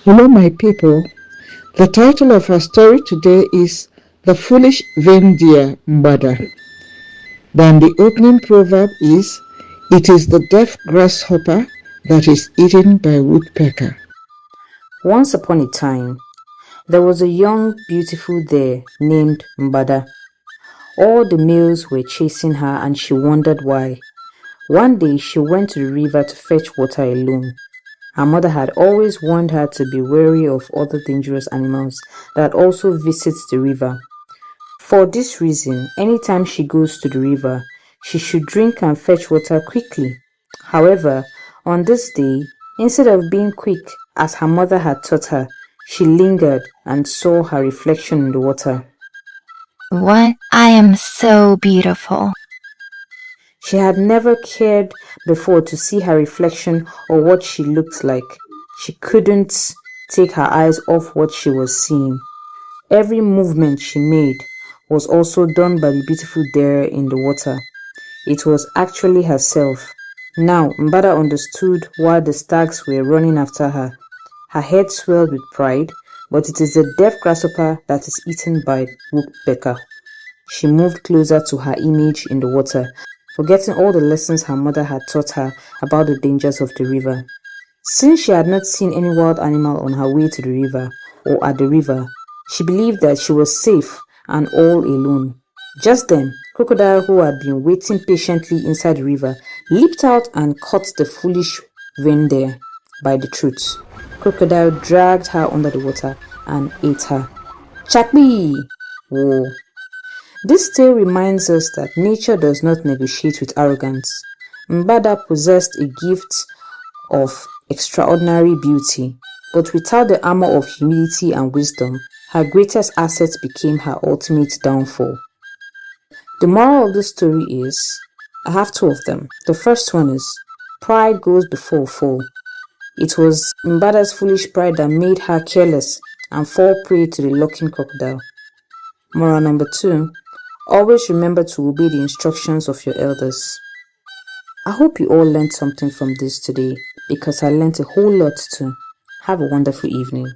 Hello, my people. The title of our story today is The Foolish Reindeer Mgbada. Then the opening proverb is, It is the deaf grasshopper that is eaten by woodpecker. Once upon a time, there was a young, beautiful deer named Mgbada. All the males were chasing her and she wondered why. One day she went to the river to fetch water alone. Her mother had always warned her to be wary of other dangerous animals that also visit the river. For this reason, anytime she goes to the river, she should drink and fetch water quickly. However, on this day, instead of being quick as her mother had taught her, she lingered and saw her reflection in the water. What? I am so beautiful. She had never cared before to see her reflection or what she looked like. She couldn't take her eyes off what she was seeing. Every movement she made was also done by the beautiful deer in the water. It was actually herself. Now Mgbada understood why the stags were running after her. Her head swelled with pride, but it is the deaf grasshopper that is eaten by woodpecker. She moved closer to her image in the water, forgetting all the lessons her mother had taught her about the dangers of the river. Since she had not seen any wild animal on her way to the river or at the river, she believed that she was safe and all alone. Just then, Crocodile, who had been waiting patiently inside the river, leaped out and caught the foolish reindeer by the throat. Crocodile dragged her under the water and ate her. Chakbi! Whoa! This tale reminds us that nature does not negotiate with arrogance. Mgbada possessed a gift of extraordinary beauty, but without the armor of humility and wisdom, her greatest asset became her ultimate downfall. The moral of the story is, I have two of them. The first one is, pride goes before a fall. It was Mgbada's foolish pride that made her careless and fall prey to the lurking crocodile. Moral number two, always remember to obey the instructions of your elders. I hope you all learned something from this today, because I learned a whole lot too. Have a wonderful evening.